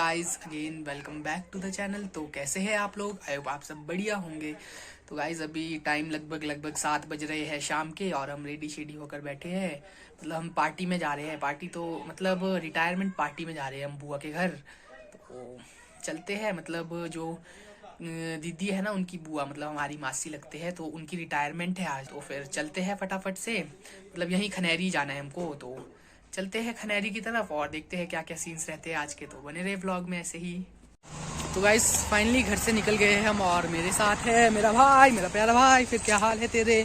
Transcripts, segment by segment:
Guys again welcome back to the channel. तो कैसे हैं आप लोग? आई होप आप सब बढ़िया होंगे। तो गाइस अभी टाइम लगभग 7 बज रहे हैं शाम के और हम रेडी शेडी होकर बैठे हैं। मतलब हम पार्टी में जा रहे हैं। पार्टी तो मतलब रिटायरमेंट पार्टी में जा रहे हैं हम बुआ के घर। तो चलते हैं। मतलब जो दीदी है ना उनकी बुआ मतलब हमारी मासी लगते हैं, तो उनकी रिटायरमेंट है आज। तो फिर चलते हैं फटाफट से। मतलब यहीं खनेरी जाना है हमको, तो चलते हैं खनेरी की तरफ और देखते हैं क्या क्या सीन्स रहते हैं आज के। तो बने रहे व्लॉग में ऐसे ही। तो गाइस फाइनली घर से निकल गए हैं हम और मेरे साथ है मेरा भाई, मेरा प्यारा भाई। फिर क्या हाल है तेरे?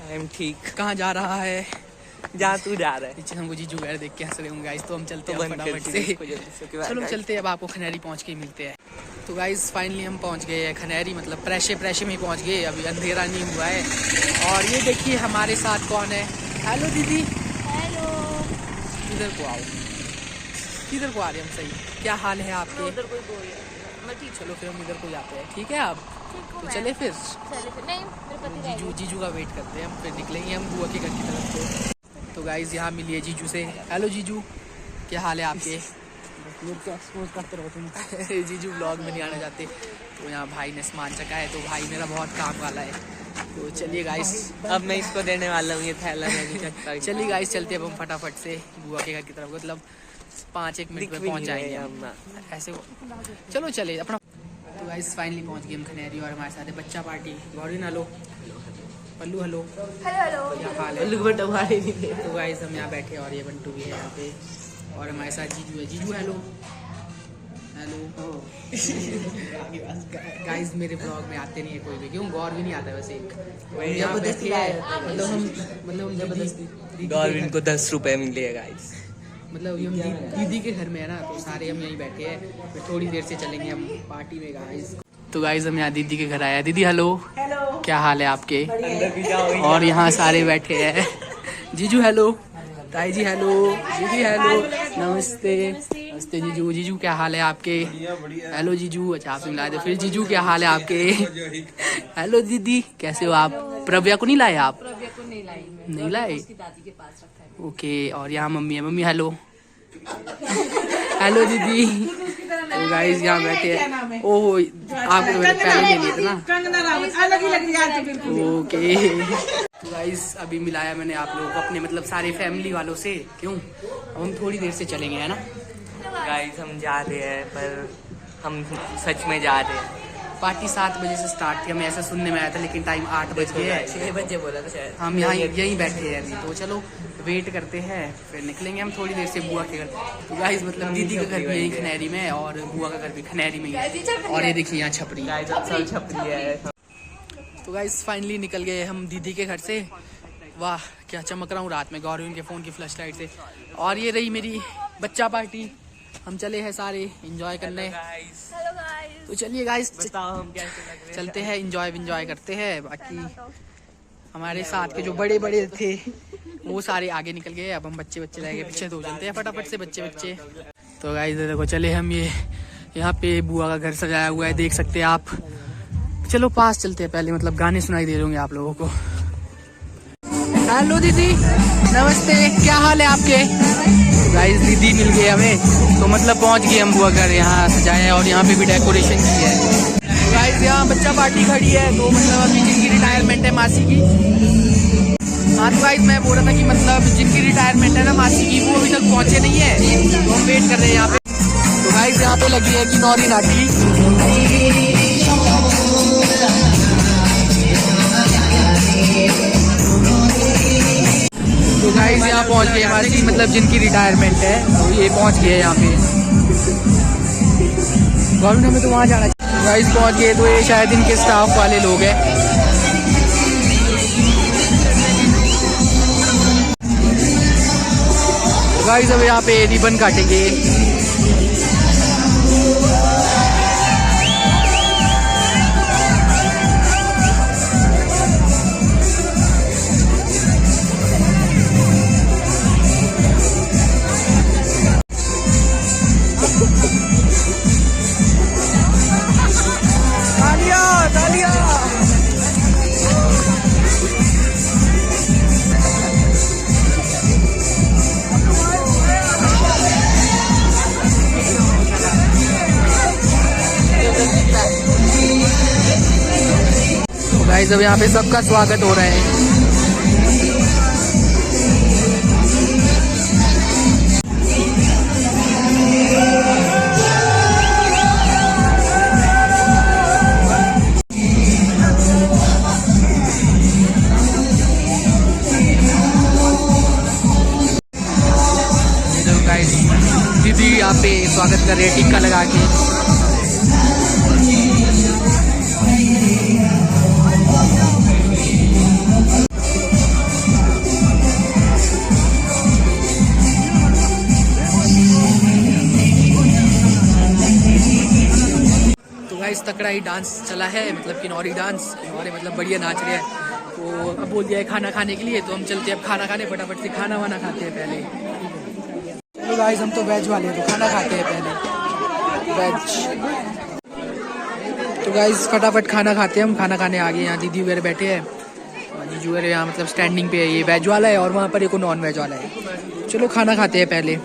आई एम ठीक। कहाँ जा रहा है? जहाँ तू जा रहा है। पीछे हमको जीजू वगैरह देख के हंस रहे होंगे गाइस। तो हम चलते हैं फटाफट से। चलो चलते हैं, अब आपको खनेरी पहुँच के मिलते हैं। तो गाइस फाइनली हम पहुँच गए हैं खनेरी। मतलब प्रेशे में ही पहुँच गए, अभी अंधेरा नहीं हुआ है। और ये देखिए हमारे साथ कौन है। हेलो दीदी। इधर को आओ, इधर को आ रहे हम। सही, क्या हाल है आपके? उधर कोई बोल रहा है। मैं ठीक। चलो फिर हम इधर को जाते हैं, ठीक है? अब तो चले फिर। नहीं, मेरे पति जीजू का वेट करते हैं हम, फिर निकलेंगे हम बुआ के घर की तरफ। तो गाइस यहाँ मिलिए जीजू से। हेलो जीजू, क्या हाल है आपके? एक्सपोज करते रहो तुम। जीजू व्लॉग में नहीं आना चाहते। तो यहाँ भाई ने सामान चका है, तो भाई मेरा बहुत काम वाला है। तो चलिए गाइस, अब मैं इसको देने वाला हूँ ये थैला। चलिए गाइस चलते हैं अब हम फटाफट से बुआ के घर की तरफ। मतलब 5-1 मिनट में पहुंच जाएंगे हम ऐसे। चलो चले अपना। तो गाइस फाइनली पहुंच गए हम खनेरी और हमारे साथ है बच्चा पार्टी। गौरी हेलो, पल्लू हेलो। क्या हाल है? तो गाइस हम यहाँ बैठे और ये बंटू भी है यहाँ पे और हमारे साथ जीजू है। जीजू हेलो हेलो। गाइस मेरे ब्लॉग में आते नहीं है कोई भी, क्यों? गौर भी नहीं आता वैसे। गवर्नमेंट को 10 रुपए मिले गाइस। मतलब ये हम दीदी के घर में है ना, तो सारे हम यहीं बैठे हैं। फिर थोड़ी देर से चलेंगे हम पार्टी में गाइस। तो गाइस हम यहाँ दीदी के घर आए हैं। दीदी हेलो, क्या हाल है आपके? और यहाँ सारे बैठे हैं। जीजू हेलो, ताई जी हेलो, दीदी हेलो, नमस्ते नमस्ते जीजू। जीजू क्या हाल है आपके? हेलो जीजू। अच्छा आप मिला दे। फिर जीजू क्या हाल है आपके? हेलो दीदी, कैसे हो आप? प्रव्या को नहीं लाए आप? नहीं लाए? ओके। और यहाँ मम्मी है। Mummy hello. हेलो दीदी। तो गाइस यहाँ बैठे हैं। ओह आपको मैंने पहले ले लिया था ना। ओके। तो गाइस अभी मिलाया मैंने आप लोगों को अपने मतलब सारे फैमिली वालों से। क्यों? अब हम थोड़ी देर से चलेंगे, है ना गाइस? हम जा रहे हैं, पर हम सच में जा रहे हैं। पार्टी 7 बजे से स्टार्ट थी, हमें ऐसा सुनने में आया था, लेकिन टाइम 8 बज गए है। 6 बजे बोला था शायद। हम यहाँ यहीं बैठे हैं अभी। तो चलो वेट करते हैं, फिर निकलेंगे हम थोड़ी देर से बुआ के घर। तो गाइस मतलब दीदी का घर भी यहीं खनेरी में है और बुआ का घर भी खनेरी में ही है। और ये देखिए यहाँ छपरी सब छपरी है। तो गाइस फाइनली निकल गए हम दीदी के घर से। वाह क्या चमक रहा हूँ रात में गौरी उनके फ़ोन की फ्लैश लाइट से। और ये रही मेरी बच्चा पार्टी। हम चले हैं सारे एंजॉय करने। तो चलिए गाइस चलते हैं, एंजॉय करते हैं। बाकी हमारे साथ के जो बड़े बड़े थे वो सारे आगे निकल गए। अब हम बच्चे रह गए पीछे। तो चलते हैं फटाफट से बच्चे। तो गाइस देखो चले हम, ये यहाँ पे बुआ का घर सजाया हुआ है, देख सकते हैं आप। चलो पास चलते हैं पहले, मतलब गाने सुनाई दे रहे होंगे आप लोगों को। हेलो दीदी, नमस्ते, क्या हाल है आपके? गाइस दीदी मिल गए हमें, तो मतलब पहुंच गए हम बुआ घर। यहाँ सजाया है और यहाँ पे भी डेकोरेशन की है। गाइस यहाँ बच्चा पार्टी खड़ी है, तो मतलब अभी जिनकी रिटायरमेंट है मासी की। हाँ तो गाइस मैं बोल रहा था कि मतलब जिनकी रिटायरमेंट है ना मासी की, वो अभी तक पहुँचे नहीं है, तो हम वेट कर रहे हैं यहाँ पे। तो गाइस यहाँ पे लगी है कि नौरी नाटी। तो गाइस यहाँ पहुँच गए हमारी मतलब जिनकी रिटायरमेंट है, तो ये पहुँच गए यहाँ पे। गवर्नमेंट हमें तो वहाँ जाना चाहिए। गाइस पहुँच गए, तो ये शायद इनके स्टाफ वाले लोग हैं। गाइस अब यहाँ पे रिबन काटेंगे। गाइस अब यहाँ पे सबका स्वागत हो रहा है। गाइस दीदी यहाँ पे स्वागत कर रहे हैं टिक्का लगा के। तो गाइस तकड़ा ही डांस चला है, मतलब किन्नौरी डांस। किन्नौरी मतलब बढ़िया नाच रहे हैं। तो अब बोल दिया है खाना खाने के लिए, तो हम चलते हैं अब खाना खाने। फटाफट से खाना वाना खाते हैं पहले। तो गाइस हम तो वेज वाले हैं, तो खाना खाते हैं पहले वेज। तो गाइस फटाफट खाना खाते हैं हम। खाना खाने आ गए। यहाँ दीदी वगैरह बैठे हैं, जीजू वगैरह यहाँ मतलब स्टैंडिंग पे है। ये वेज वाला है और वहाँ पर एक नॉन वेज वाला है। चलो खाना खाते हैं पहले।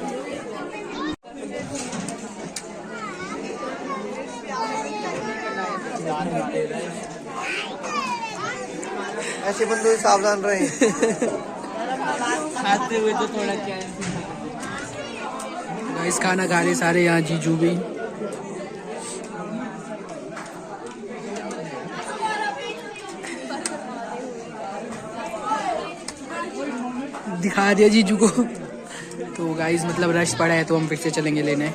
ऐसे बंदे सावधान रहे। खाते हुए तो थोड़ा क्या गाइस खाना खा रहे सारे यहाँ, जीजू भी। दिखा दिया जीजू को। तो गाइस मतलब रश पड़ा है, तो हम फिर से चलेंगे लेने।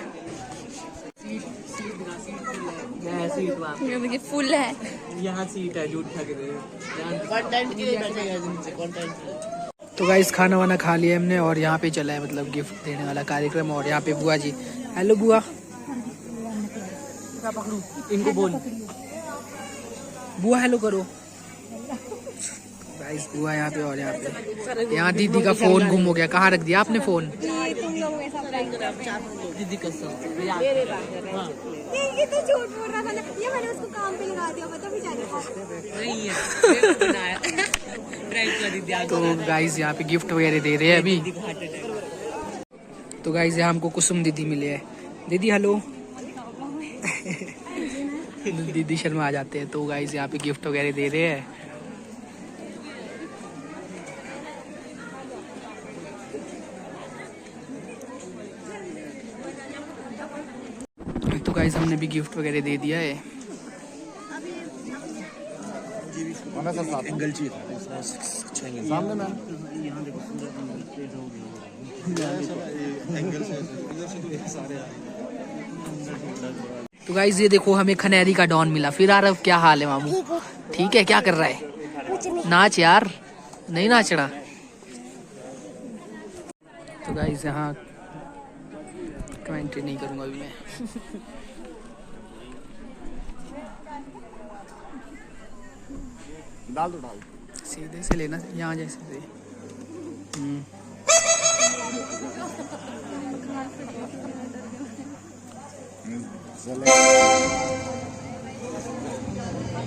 ये देखिए फुल है। यहाँ सीट है, झूठ ठग रहे हैं। तो गाइस खाना वाना खा लिया हमने और यहाँ पे चला है मतलब गिफ्ट देने वाला कार्यक्रम। और यहाँ पे बुआ जी, हेलो बुआ। इनको बोल, बुआ हेलो करो। गाइस बुआ यहाँ पे और यहाँ पे। यहाँ दीदी का फोन गुम हो गया। कहाँ रख दिया आपने फोन? दीदी कसम ये तो झूठ बोल रहा था ना, ये मैंने उसको काम पे लगा दिया, पता बेचारे को। नहीं है। तो गाइस यहाँ पे गिफ्ट वगैरह दे रहे हैं अभी। तो गाइस यहाँ हमको कुसुम दीदी मिले हैं। दीदी हेलो। दीदी शर्मा आ जाते हैं। तो गाइस यहाँ पे गिफ्ट वगैरह दे रहे हैं। तो गाइस हमने भी गिफ्ट वगैरह दे दिया है। एंगल चाहिए सामने मैम। तो गाइस ये देखो हमें खनेरी का डॉन मिला। फिर आरव क्या हाल है मामू? ठीक है, क्या कर रहा है? नाच यार, नहीं नाचना। तो गाइस यहाँ कमेंट्री नहीं करूंगा अभी मैं। डाल दो डाल। सीधे से लेना, यहाँ जैसे से।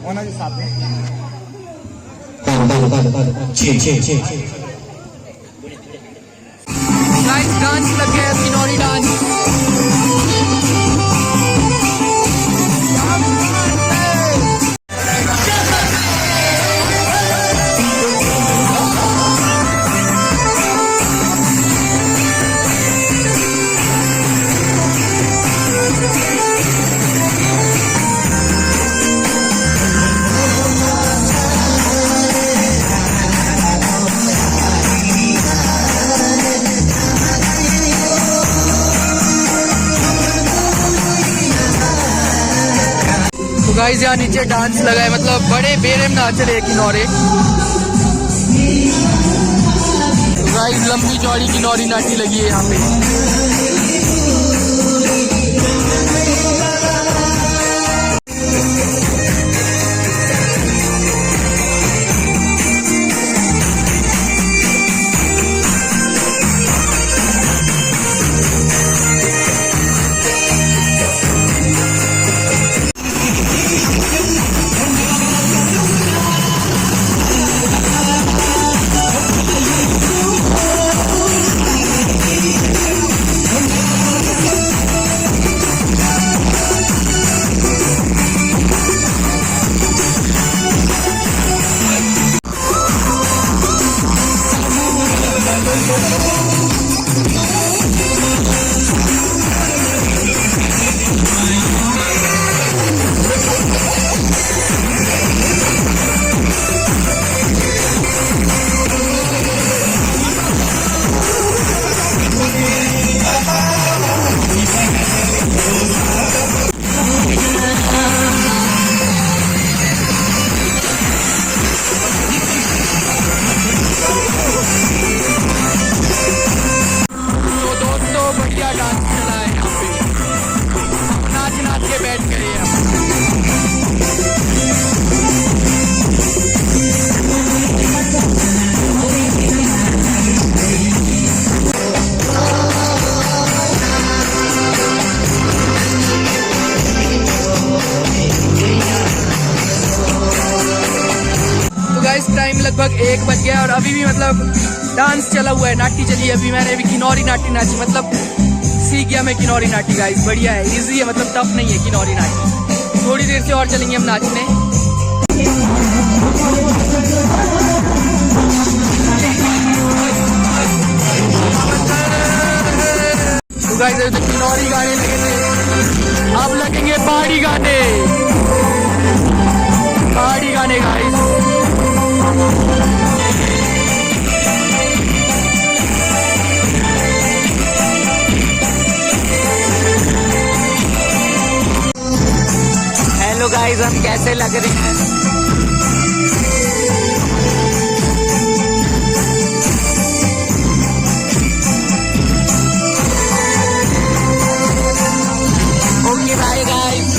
होना जी साथ में। गाइस डांस लग गया, किन्नौरी डांस। गाइस यहाँ नीचे डांस लगा है, मतलब बड़े बेरहम नाच रहे हैं किन्नौरे। तो गाइस लंबी चौड़ी किन्नौरी नाटी लगी है यहाँ पे। तो दोस्तों बढ़िया डांस चला है यहाँ पे, नाच नाच के बैठ गए हैं। तो गाइस टाइम लगभग 1 बज गया और अभी भी मतलब डांस चला हुआ है, नाटी चली है। अभी मैंने किन्नौरी नाटी नाची, मतलब सीख गया मैं किन्नौरी नाटी गाइस। बढ़िया है, इजी है, मतलब टफ नहीं है किन्नौरी नाटी। थोड़ी देर से और चलेंगे हम नाचने। तो गाइस अभी तक किन्नौरी गाने लगे थे, अब लगेंगे पहाड़ी गाने। पहाड़ी गाने गाइस। हेलो गाइस, हम कैसे लग रहे हैं? Okay bye guys.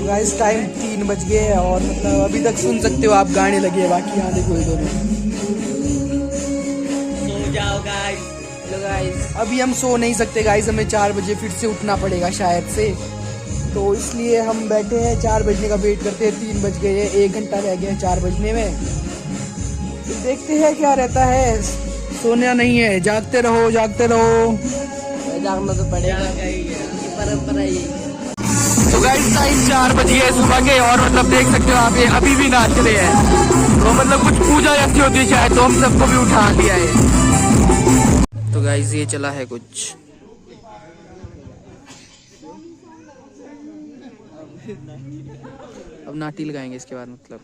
Guys time 3 बज गए हैं और मतलब अभी तक सुन सकते हो आप गाने लगे हैं। बाकी यहाँ देखो इधर सो जाओ गाइस। हेलो गाइस, अभी हम सो नहीं सकते गाइस, हमें 4 बजे फिर से उठना पड़ेगा शायद से, तो इसलिए हम बैठे हैं 4 बजने का वेट करते हैं। 3 बज गए हैं, 1 घंटा रह गया है 4 बजने में। तो देखते हैं क्या रहता है। सोना नहीं है, जागते रहो जागते रहो। जागना तो पड़ेगा, परंपरा यही। तो गाइस टाइम 4 बज गए सुबह के और मतलब देख सकते हो आप ये अभी भी नाच रहे हैं। तो मतलब कुछ पूजा ऐसी होती है शायद, तो हम सबको भी उठा लिया है। तो गाइस ये चला है कुछ। अब नाटी लगाएंगे इसके बाद मतलब।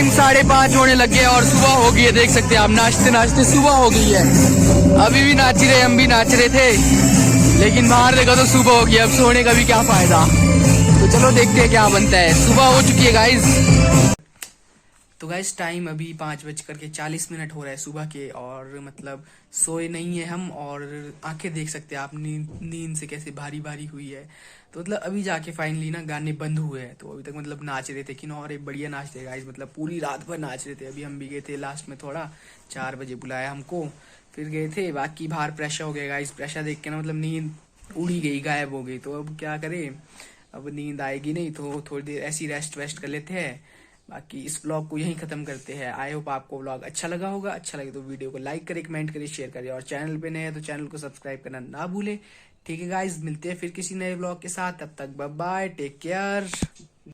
टाइम 5:30 होने लग गया और सुबह हो गई है। देख सकते हैं आप, नाचते नाचते सुबह हो गई है। अभी भी नाच रहे, हम भी नाच रहे थे, लेकिन बाहर देखो तो सुबह हो गई। अब सोने का भी क्या फायदा। तो चलो देखते हैं क्या बनता है। सुबह हो चुकी है गाइज। तो गाइस टाइम अभी 5:40 हो रहा है सुबह के, और मतलब सोए नहीं है हम, और आंखें देख सकते हैं आप नींद से कैसे भारी भारी हुई है। तो मतलब अभी जाके फाइनली ना गाने बंद हुए हैं। तो अभी तक मतलब नाच रहे थे कि और एक बढ़िया नाच थे गाइस, मतलब पूरी रात भर नाच रहे थे। अभी हम भी गए थे लास्ट में, थोड़ा 4 बजे बुलाया हमको, फिर गए थे। बाकी बाहर प्रेशर हो गया गाइस, प्रेशर देख के ना मतलब नींद उड़ी गई, गायब हो गई। तो अब क्या करें, अब नींद आएगी नहीं तो थोड़ी देर ऐसी रेस्ट वेस्ट कर लेते हैं। बाकी इस व्लॉग को यहीं खत्म करते हैं। आई होप आपको व्लॉग अच्छा लगा होगा। अच्छा लगे तो वीडियो को लाइक करें, कमेंट करें, शेयर करें, और चैनल पे नए हैं तो चैनल को सब्सक्राइब करना ना भूलें। ठीक है गाइज, मिलते हैं फिर किसी नए व्लॉग के साथ। तब तक बाय बाय, टेक केयर।